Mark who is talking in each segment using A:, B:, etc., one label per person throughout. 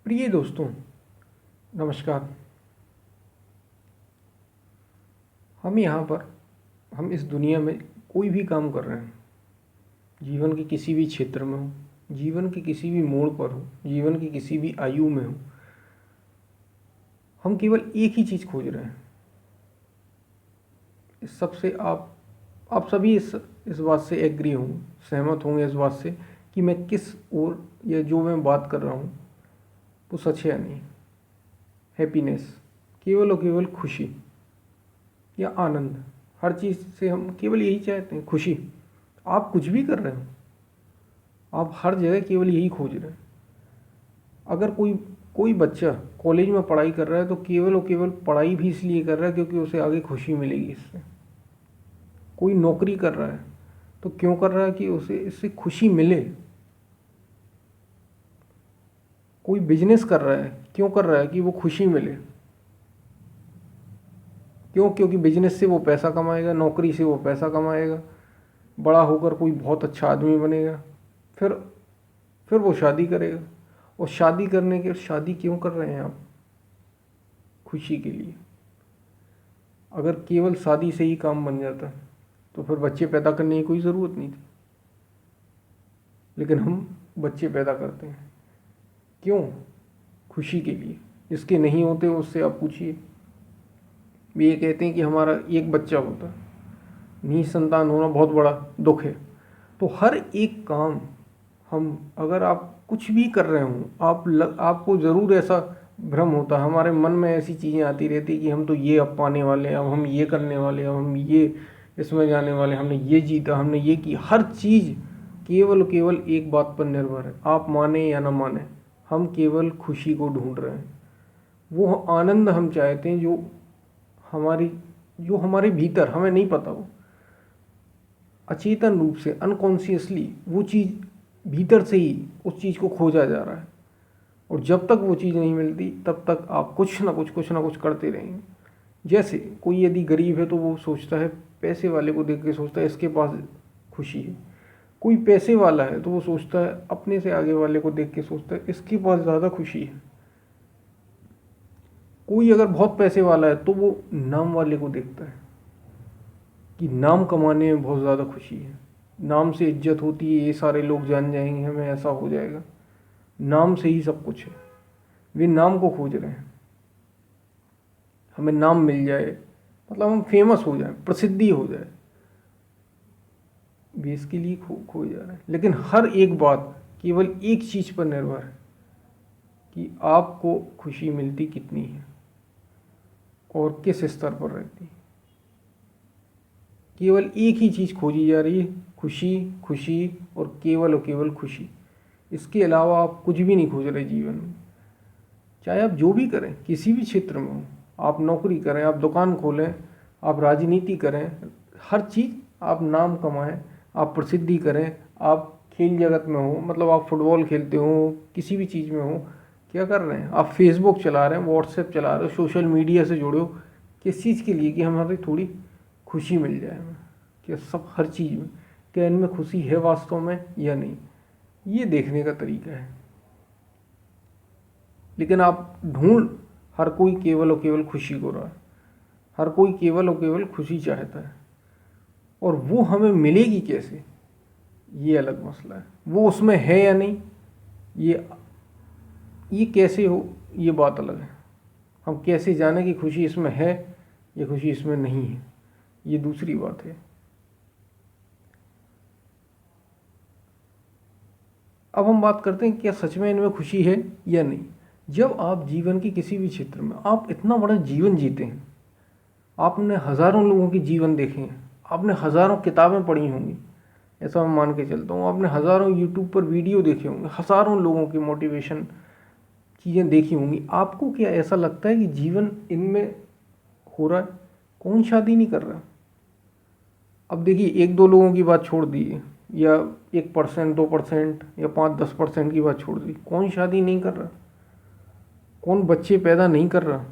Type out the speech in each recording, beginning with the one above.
A: प्रिय दोस्तों, नमस्कार। हम इस दुनिया में कोई भी काम कर रहे हैं, जीवन के किसी भी क्षेत्र में हो, जीवन के किसी भी मोड़ पर हो, जीवन की किसी भी आयु में हो, हम केवल एक ही चीज़ खोज रहे हैं। इस सबसे आप सभी इस बात से एग्री होंगे, सहमत होंगे इस बात से कि मैं किस ओर या जो मैं बात कर रहा हूँ वो सच है या नहीं। हैप्पीनेस, केवल और केवल खुशी या आनंद, हर चीज़ से हम केवल यही चाहते हैं, खुशी। आप कुछ भी कर रहे हो, आप हर जगह केवल यही खोज रहे हैं। अगर कोई बच्चा कॉलेज में पढ़ाई कर रहा है तो केवल और केवल पढ़ाई भी इसलिए कर रहा है क्योंकि उसे आगे खुशी मिलेगी इससे। कोई नौकरी कर रहा है तो क्यों कर रहा है कि उसे इससे खुशी मिले। कोई बिजनेस कर रहा है, क्यों कर रहा है कि वो खुशी मिले। क्योंकि बिजनेस से वो पैसा कमाएगा, नौकरी से वो पैसा कमाएगा, बड़ा होकर कोई बहुत अच्छा आदमी बनेगा, फिर फिर वो शादी करेगा। और शादी क्यों कर रहे हैं आप? खुशी के लिए। अगर केवल शादी से ही काम बन जाता तो फिर बच्चे पैदा करने की कोई ज़रूरत नहीं थी। लेकिन हम बच्चे पैदा करते हैं क्यों? खुशी के लिए। जिसके नहीं होते उससे आप पूछिए, वे ये कहते हैं कि हमारा एक बच्चा होता, निसंतान होना बहुत बड़ा दुख है। तो हर एक काम अगर आप कुछ भी कर रहे हो, आपको ज़रूर ऐसा भ्रम होता है, हमारे मन में ऐसी चीज़ें आती रहती कि हम तो ये अब पाने वाले हैं, अब हम ये करने वाले हैं, अब हम ये इसमें जाने वाले, हमने ये जीता, हमने ये की। हर चीज़ केवल एक बात पर निर्भर है, आप माने या ना माने, हम केवल खुशी को ढूंढ रहे हैं। वो आनंद हम चाहते हैं जो हमारे भीतर हमें नहीं पता, वो अचेतन रूप से अनकॉन्शियसली वो चीज़ भीतर से ही उस चीज़ को खोजा जा रहा है। और जब तक वो चीज़ नहीं मिलती तब तक आप कुछ ना कुछ करते रहेंगे। जैसे कोई यदि गरीब है तो वो सोचता है, पैसे वाले को देख के सोचता है इसके पास खुशी है। कोई पैसे वाला है तो वो सोचता है, अपने से आगे वाले को देख के सोचता है इसके पास ज़्यादा खुशी है। कोई अगर बहुत पैसे वाला है तो वो नाम वाले को देखता है कि नाम कमाने में बहुत ज़्यादा खुशी है, नाम से इज्जत होती है, ये सारे लोग जान जाएंगे, हमें ऐसा हो जाएगा, नाम से ही सब कुछ है। वे नाम को खोज रहे हैं, हमें नाम मिल जाए, मतलब हम फेमस हो जाए, प्रसिद्धि हो जाए, वे इसके लिए खोए जा रहे हैं। लेकिन हर एक बात केवल एक चीज़ पर निर्भर है कि आपको खुशी मिलती कितनी है और किस स्तर पर रहती है। केवल एक ही चीज़ खोजी जा रही है, खुशी और केवल खुशी। इसके अलावा आप कुछ भी नहीं खोज रहे जीवन में। चाहे आप जो भी करें, किसी भी क्षेत्र में हो, आप नौकरी करें, आप दुकान खोलें, आप राजनीति करें, हर चीज़, आप नाम कमाएं, आप प्रसिद्धि करें, आप खेल जगत में हो, मतलब आप फुटबॉल खेलते हो, किसी भी चीज़ में हो, क्या कर रहे हैं? आप फेसबुक चला रहे हैं, व्हाट्सएप चला रहे हो, सोशल मीडिया से जुड़े हो, किस चीज़ के लिए? कि हमारी थोड़ी खुशी मिल जाए हमें। क्या सब हर चीज़ में, क्या इनमें खुशी है वास्तव में या नहीं, ये देखने का तरीका है। लेकिन आप हर कोई केवल और केवल खुशी को रहा है, हर कोई केवल और केवल खुशी चाहता है। और वो हमें मिलेगी कैसे, ये अलग मसला है। वो उसमें है या नहीं, ये कैसे हो, ये बात अलग है। हम कैसे जाने कि खुशी इसमें है या खुशी इसमें नहीं है, ये दूसरी बात है। अब हम बात करते हैं क्या सच में इनमें खुशी है या नहीं। जब आप जीवन के किसी भी क्षेत्र में, आप इतना बड़ा जीवन जीते हैं, आपने हज़ारों लोगों के जीवन देखे हैं, आपने हज़ारों किताबें पढ़ी होंगी, ऐसा मैं मान के चलता हूँ, आपने हज़ारों यूट्यूब पर वीडियो देखे होंगे, हज़ारों लोगों की मोटिवेशन चीज़ें देखी होंगी। आपको क्या ऐसा लगता है कि जीवन इनमें हो रहा है? कौन शादी नहीं कर रहा? अब देखिए, 1-2 लोगों की बात छोड़ दी, या 1%, 2% या 5-10% की बात छोड़ दी, कौन शादी नहीं कर रहा? कौन बच्चे पैदा नहीं कर रहा?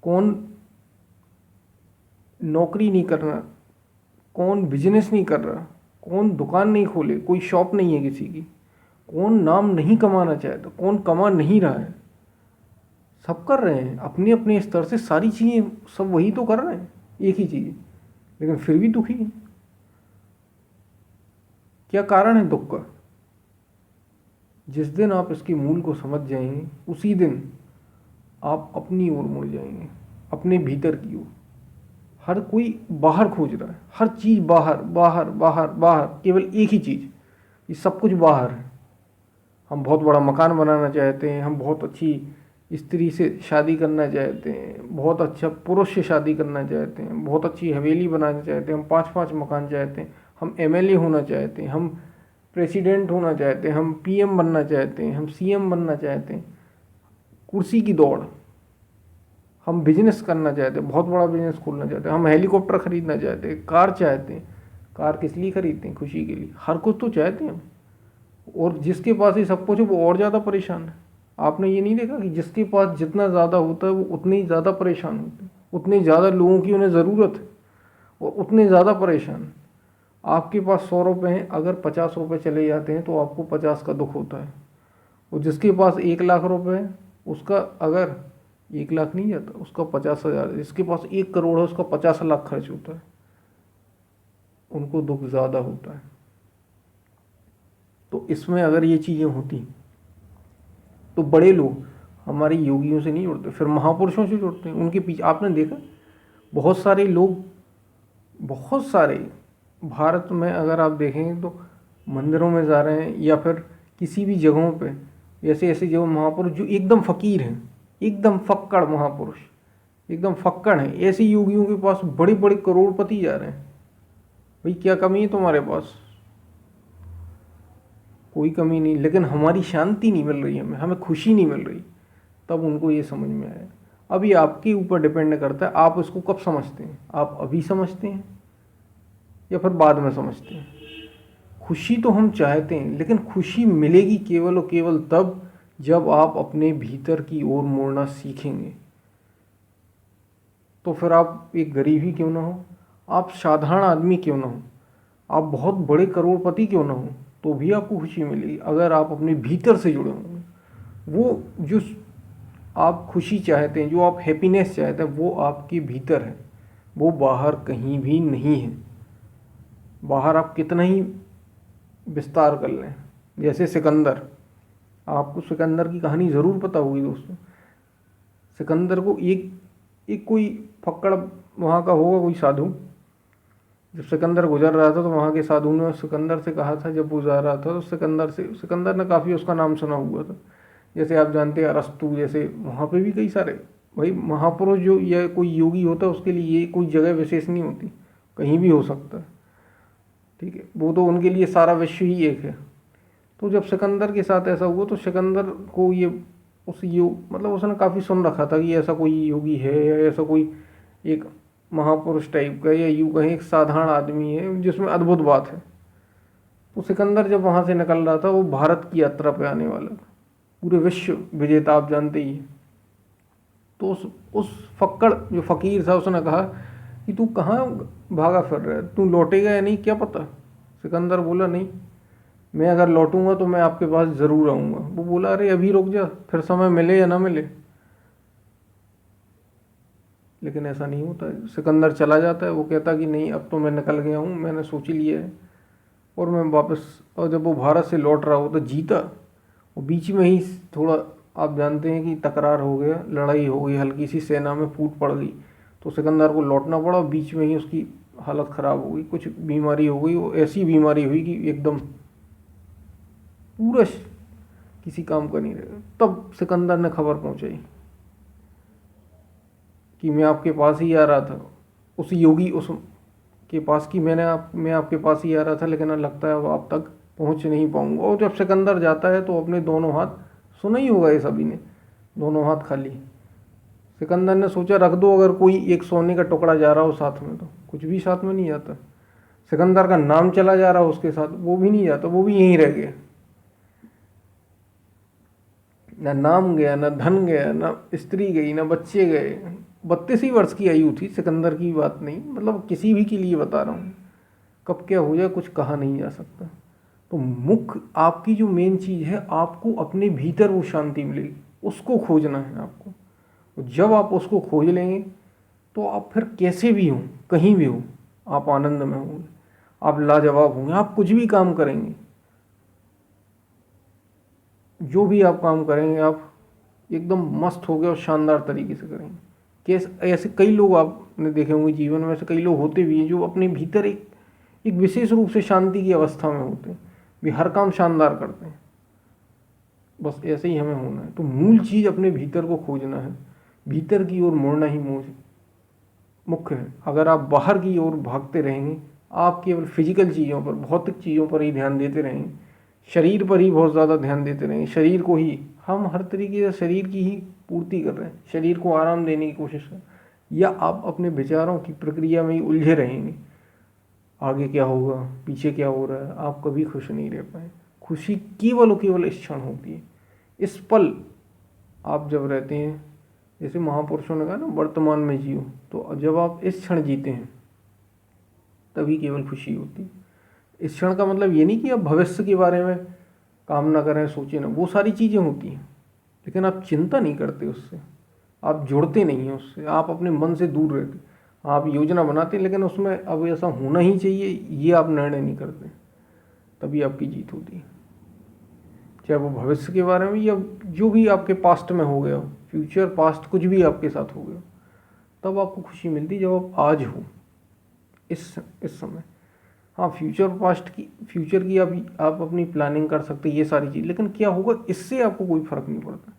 A: कौन नौकरी नहीं कर रहा? कौन बिजनेस नहीं कर रहा? कौन दुकान नहीं खोले? कोई शॉप नहीं है किसी की? कौन नाम नहीं कमाना चाहता, कौन कमा नहीं रहा है? सब कर रहे हैं अपने अपने स्तर से, सारी चीज़ें सब वही तो कर रहे हैं, एक ही चीज़, लेकिन फिर भी दुखी हैं। क्या कारण है दुख का? जिस दिन आप इसके मूल को समझ जाएंगे, उसी दिन आप अपनी ओर मुड़ जाएंगे, अपने भीतर की ओर। हर कोई बाहर खोज रहा है, हर चीज़ बाहर बाहर बाहर बाहर, केवल एक ही चीज़, ये सब कुछ बाहर है। हम बहुत बड़ा मकान बनाना चाहते हैं, हम बहुत अच्छी स्त्री से शादी करना चाहते हैं, बहुत अच्छा पुरुष से शादी करना चाहते हैं, बहुत अच्छी हवेली बनाना चाहते हैं, हम 5-5 मकान चाहते हैं, हम एमएलए होना चाहते हैं, हम प्रेसिडेंट होना चाहते हैं, हम पीएम बनना चाहते हैं, हम सीएम बनना चाहते हैं। कुर्सी की दौड़। हम बिजनेस करना चाहते हैं, बहुत बड़ा बिजनेस खोलना चाहते हैं, हम हेलीकॉप्टर खरीदना चाहते हैं, कार चाहते हैं। कार किस लिए खरीदते हैं? खुशी के लिए। हर कुछ तो चाहते हैं हम। और जिसके पास ये सब कुछ है वो और ज़्यादा परेशान है। आपने ये नहीं देखा कि जिसके पास जितना ज़्यादा होता है वो उतने ही ज़्यादा परेशान होते हैं, उतने ज़्यादा लोगों की उन्हें ज़रूरत है और उतने ज़्यादा परेशान। आपके पास 100 रुपये हैं, अगर 50 रुपये चले जाते हैं तो आपको 50 का दुख होता है। और जिसके पास 1 लाख रुपये है, उसका अगर 1 लाख नहीं जाता, उसका 50,000। जिसके पास 1 करोड़ है, उसका 50 लाख खर्च होता है, उनको दुख ज़्यादा होता है। तो इसमें अगर ये चीज़ें होती तो बड़े लोग हमारे योगियों से नहीं जुड़ते, फिर महापुरुषों से जुड़ते हैं। उनके पीछे आपने देखा बहुत सारे लोग, बहुत सारे भारत में अगर आप देखेंगे तो मंदिरों में जा रहे हैं या फिर किसी भी जगहों पे, ऐसे ऐसे जो महापुरुष जो एकदम फ़कीर हैं, एकदम फक्कड़ महापुरुष, एकदम फक्कड़ हैं, ऐसे योगियों के पास बड़े बड़े करोड़पति जा रहे हैं। भाई क्या कमी है तुम्हारे पास? कोई कमी नहीं, लेकिन हमारी शांति नहीं मिल रही, हमें खुशी नहीं मिल रही। तब उनको ये समझ में आया। अब ये आपके ऊपर डिपेंड करता है, आप इसको कब समझते हैं। आप अभी समझते हैं या फिर बाद में समझते हैं। खुशी तो हम चाहते हैं, लेकिन खुशी मिलेगी केवल और केवल तब जब आप अपने भीतर की ओर मुड़ना सीखेंगे। तो फिर आप एक गरीब ही क्यों ना हो, आप साधारण आदमी क्यों ना हो, आप बहुत बड़े करोड़पति क्यों ना हो, तो भी आपको खुशी मिलेगी अगर आप अपने भीतर से जुड़े होंगे। वो जो आप खुशी चाहते हैं, जो आप हैप्पीनेस चाहते हैं, वो आपके भीतर है, वो बाहर कहीं भी नहीं है। बाहर आप कितना ही विस्तार कर लें। जैसे सिकंदर, आपको सिकंदर की कहानी ज़रूर पता होगी दोस्तों। सिकंदर को एक कोई फक्कड़ वहाँ का होगा, कोई साधु, जब सिकंदर गुजर रहा था तो वहाँ के साधु ने सिकंदर से कहा था, जब वो जा रहा था तो सिकंदर ने काफ़ी उसका नाम सुना हुआ था। जैसे आप जानते हैं अरस्तु, जैसे वहाँ पे भी कई सारे भाई महापुरुष जो या कोई योगी होता है, उसके लिए ये कोई जगह विशेष नहीं होती, कहीं भी हो सकता है, ठीक है। वो तो उनके लिए सारा विश्व ही एक है। तो जब सिकंदर के साथ ऐसा हुआ तो सिकंदर को ये मतलब उसने काफ़ी सुन रखा था कि ऐसा कोई योगी है या ऐसा कोई एक महापुरुष टाइप का, या यूँ कहें एक साधारण आदमी है जिसमें अद्भुत बात है। तो सिकंदर जब वहाँ से निकल रहा था, वो भारत की यात्रा पे आने वाला था, पूरे विश्व विजेता, आप जानते ही हैं। तो उस फक्कड़ जो फ़कीर था, उसने कहा कि तू कहाँ भागा फिर रहा है, तू लौटेगा या नहीं क्या पता। सिकंदर बोला नहीं, मैं अगर लौटूंगा तो मैं आपके पास ज़रूर आऊँगा। वो बोला अरे अभी रुक जा, फिर समय मिले या ना मिले। लेकिन ऐसा नहीं होता है। सिकंदर चला जाता है, वो कहता कि नहीं अब तो मैं निकल गया हूँ, मैंने सोच ही लिया है और मैं वापस। और जब वो भारत से लौट रहा होता, जीता, वो बीच में ही थोड़ा आप जानते हैं कि तकरार हो गया, लड़ाई हो गई, हल्की सी सेना में फूट पड़ गई, तो सिकंदर को लौटना पड़ा। बीच में ही उसकी हालत ख़राब हो गई, कुछ बीमारी हो गई, वो ऐसी बीमारी हुई कि एकदम पूरा किसी काम का नहीं रहा। तब सिकंदर ने खबर पहुंचाई कि मैं आपके पास ही आ रहा था, उस योगी उस के पास कि मैं आपके पास ही आ रहा था, लेकिन लगता है अब आप तक पहुंच नहीं पाऊंगा। और जब सिकंदर जाता है तो अपने दोनों हाथ, सुना ही होगा ये सभी ने, दोनों हाथ खाली। सिकंदर ने सोचा रख दो, अगर कोई एक सोने का टुकड़ा जा रहा हो साथ में, तो कुछ भी साथ में नहीं जाता। सिकंदर का नाम चला जा रहा हो उसके साथ, वो भी नहीं जाता, वो भी यहीं रह गया। ना नाम गया, ना धन गया, ना स्त्री गई, ना बच्चे गए। 32 ही वर्ष की आयु थी, सिकंदर की बात नहीं, मतलब किसी भी के लिए बता रहा हूँ। कब क्या हो जाए कुछ कहा नहीं जा सकता। तो मुख्य आपकी जो मेन चीज़ है, आपको अपने भीतर वो शांति मिलेगी, उसको खोजना है आपको। तो जब आप उसको खोज लेंगे तो आप फिर कैसे भी हों, कहीं भी हो, आप आनंद में होंगे, आप लाजवाब होंगे। आप कुछ भी काम करेंगे, जो भी आप काम करेंगे, आप एकदम मस्त हो गए और शानदार तरीके से करेंगे। कैसे, ऐसे कई लोग आपने देखे होंगे जीवन में, ऐसे कई लोग होते भी हैं जो अपने भीतर एक विशेष रूप से शांति की अवस्था में होते हैं, भी हर काम शानदार करते हैं। बस ऐसे ही हमें होना है। तो मूल चीज़ अपने भीतर को खोजना है, भीतर की ओर मुड़ना ही मुख्य है। अगर आप बाहर की ओर भागते रहेंगे, आप केवल फिजिकल चीज़ों पर, भौतिक चीज़ों पर ही ध्यान देते रहेंगे, शरीर पर ही बहुत ज़्यादा ध्यान देते रहेंगे, शरीर को ही हम हर तरीके से शरीर की ही पूर्ति कर रहे हैं, शरीर को आराम देने की कोशिश कर, या आप अपने विचारों की प्रक्रिया में ही उलझे रहेंगे, आगे क्या होगा, पीछे क्या हो रहा है, आप कभी खुश नहीं रह पाए। खुशी केवल और केवल इस क्षण होती है, इस पल आप जब रहते हैं। जैसे महापुरुषों ने कहा ना, वर्तमान में जियो। तो जब आप इस क्षण जीते हैं तभी केवल खुशी होती है। इस क्षण का मतलब ये नहीं कि आप भविष्य के बारे में काम ना करें, सोचें ना, वो सारी चीज़ें होती हैं, लेकिन आप चिंता नहीं करते उससे, आप जुड़ते नहीं हैं उससे, आप अपने मन से दूर रहते। आप योजना बनाते हैं लेकिन उसमें अब ऐसा होना ही चाहिए ये आप निर्णय नहीं करते, तभी आपकी जीत होती है। चाहे वो भविष्य के बारे में या जो भी आपके पास्ट में हो गया हो, फ्यूचर पास्ट कुछ भी आपके साथ हो गया, तब आपको खुशी मिलती जब आप आज हो, इस समय। हाँ, फ्यूचर की आप अपनी प्लानिंग कर सकते हैं, ये सारी चीज़, लेकिन क्या होगा इससे आपको कोई फ़र्क नहीं पड़ता।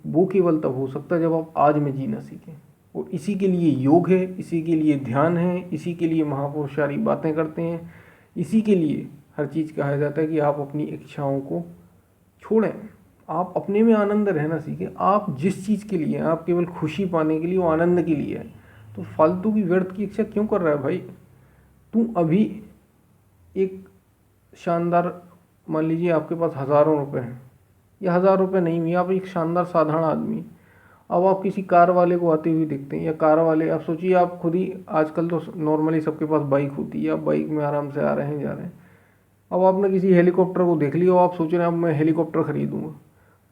A: वो केवल तब हो सकता है जब आप आज में जीना सीखें। और इसी के लिए योग है, इसी के लिए ध्यान है, इसी के लिए महापुरुष सारी बातें करते हैं, इसी के लिए हर चीज़ कहा जाता है कि आप अपनी इच्छाओं को छोड़ें, आप अपने में आनंद रहना सीखें। आप जिस चीज़ के लिए, आप केवल खुशी पाने के लिए, वो आनंद के लिए है, तो फालतू की व्यर्थ की इच्छा क्यों कर रहा है भाई। तू अभी एक शानदार, मान लीजिए आपके पास हज़ारों रुपए हैं, या 1000 रुपये नहीं भी, आप एक शानदार साधारण आदमी, अब आप किसी कार वाले को आते हुए देखते हैं, या कार वाले, आप सोचिए आप खुद ही, आजकल तो नॉर्मली सबके पास बाइक होती है, आप बाइक में आराम से आ रहे हैं, जा रहे हैं। अब आपने किसी हेलीकॉप्टर को देख लिया और आप सोच रहे हैं अब मैं हेलीकॉप्टर खरीदूंगा।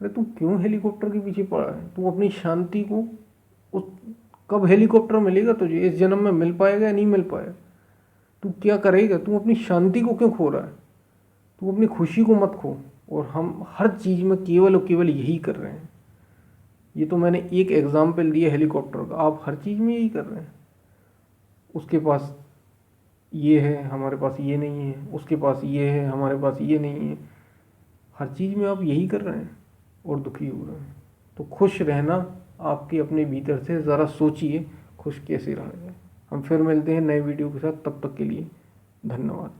A: अरे तू क्यों हेलीकॉप्टर के पीछे पड़ा है। तू अपनी शांति को, उस कब हेलीकॉप्टर मिलेगा तुझे, इस जन्म में मिल पाएगा या नहीं मिल पाएगा, तू क्या करेगा। तू अपनी शांति को क्यों खो रहा है, तू अपनी खुशी को मत खो। और हम हर चीज़ में केवल और केवल यही कर रहे हैं। ये तो मैंने एक एग्जाम्पल दिया हेलीकॉप्टर का, आप हर चीज़ में यही कर रहे हैं। उसके पास ये है, हमारे पास ये नहीं है, उसके पास ये है, हमारे पास ये नहीं है, हर चीज़ में आप यही कर रहे हैं और दुखी हो रहे हैं। तो खुश रहना आपके अपने भीतर से, ज़रा सोचिए खुश कैसे रहा जाए। हम फिर मिलते हैं नए वीडियो के साथ, तब तक के लिए धन्यवाद।